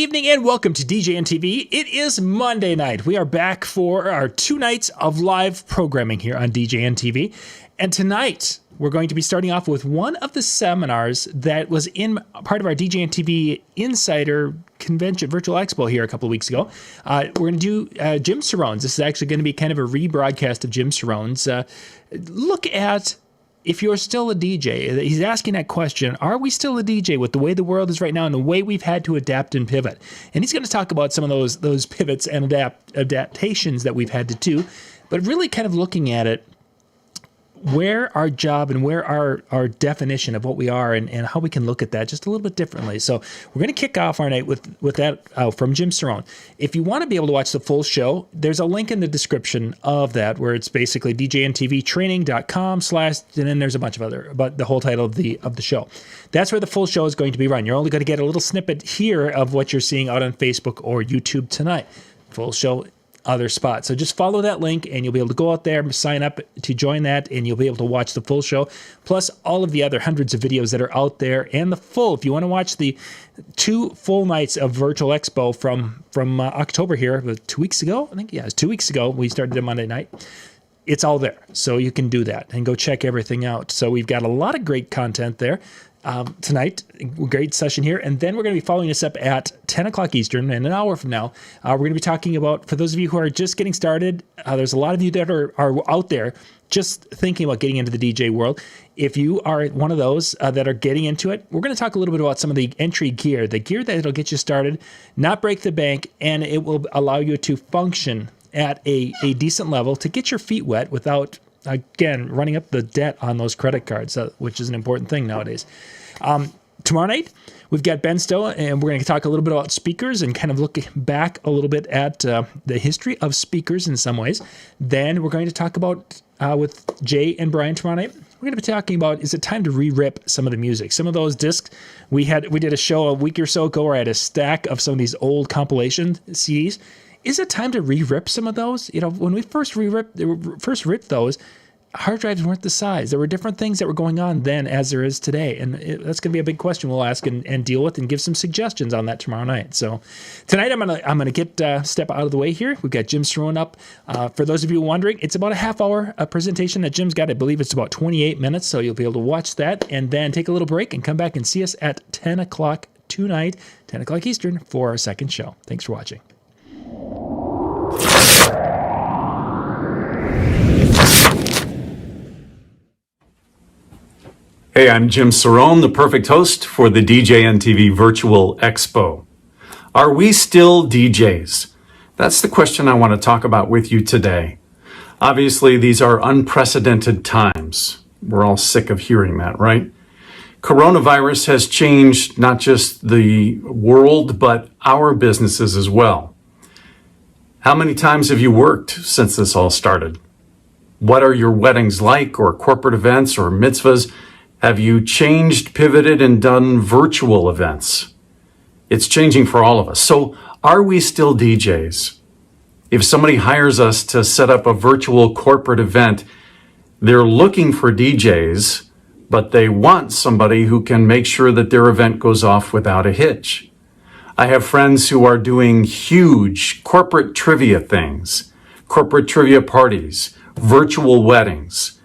evening and welcome to DJNTV. It is Monday night. We are back for our 2 nights of live programming here on DJNTV. And tonight, we're going to be starting off with one of the seminars that was in part of our DJNTV Insider Convention Virtual Expo here a couple of weeks ago. We're going to do Jim Cerone's. This is actually going to be kind of a rebroadcast of Jim Cerone's. Look at if you're still a DJ. He's asking that question, are we still a DJ with the way the world is right now and the way we've had to adapt and pivot? And he's going to talk about some of those pivots and adaptations that we've had to do, but really kind of looking at it, where our job and where our definition of what we are and how we can look at that just a little bit differently. So we're going to kick off our night with that from Jim Cerone. If you want to be able to watch the full show, there's a link in the description of that where it's basically djntvtraining.com/ and then there's a bunch of other, but the whole title of the show. That's where the full show is going to be run. You're only going to get a little snippet here of what you're seeing out on Facebook or YouTube tonight. Full show other spots. So just follow that link and you'll be able to go out there, sign up to join that, and you'll be able to watch the full show, plus all of the other hundreds of videos that are out there, and the full, if you want to watch the 2 full nights of Virtual Expo from October here, 2 weeks ago, I think, yeah, it was 2 weeks ago, we started it Monday night. It's all there, so you can do that and go check everything out. So we've got a lot of great content there. Tonight, great session here, and then we're going to be following this up at 10 o'clock Eastern, and an hour from now, we're going to be talking about, for those of you who are just getting started, there's a lot of you that are out there just thinking about getting into the DJ world. If you are one of those that are getting into it, we're going to talk a little bit about some of the entry gear, the gear that'll get you started, not break the bank, and it will allow you to function at a decent level to get your feet wet without, again, running up the debt on those credit cards, which is an important thing nowadays. Tomorrow night, we've got Ben Stowe, and we're going to talk a little bit about speakers and kind of look back a little bit at the history of speakers in some ways. Then we're going to talk about, with Jay and Brian tomorrow night, we're going to be talking about, is it time to re-rip some of the music? Some of those discs, we did a show a week or so ago where I had a stack of some of these old compilation CDs. Is it time to re-rip some of those? You know, when we first ripped those, hard drives weren't the size. There were different things that were going on then as there is today. And that's going to be a big question we'll ask and deal with and give some suggestions on that tomorrow night. So tonight I'm gonna get step out of the way here. We've got Jim Cerone up. For those of you wondering, it's about a half-hour presentation that Jim's got. I believe it's about 28 minutes, so you'll be able to watch that and then take a little break and come back and see us at 10 o'clock tonight, 10 o'clock Eastern, for our second show. Thanks for watching. Hey, I'm Jim Cerone, the perfect host for the DJNTV Virtual Expo. Are we still DJs? That's the question I want to talk about with you today. Obviously, these are unprecedented times. We're all sick of hearing that, right? Coronavirus has changed not just the world, but our businesses as well. How many times have you worked since this all started? What are your weddings like, or corporate events, or mitzvahs? Have you changed, pivoted, and done virtual events? It's changing for all of us. So are we still DJs? If somebody hires us to set up a virtual corporate event, they're looking for DJs, but they want somebody who can make sure that their event goes off without a hitch. I have friends who are doing huge corporate trivia things, corporate trivia parties, virtual weddings.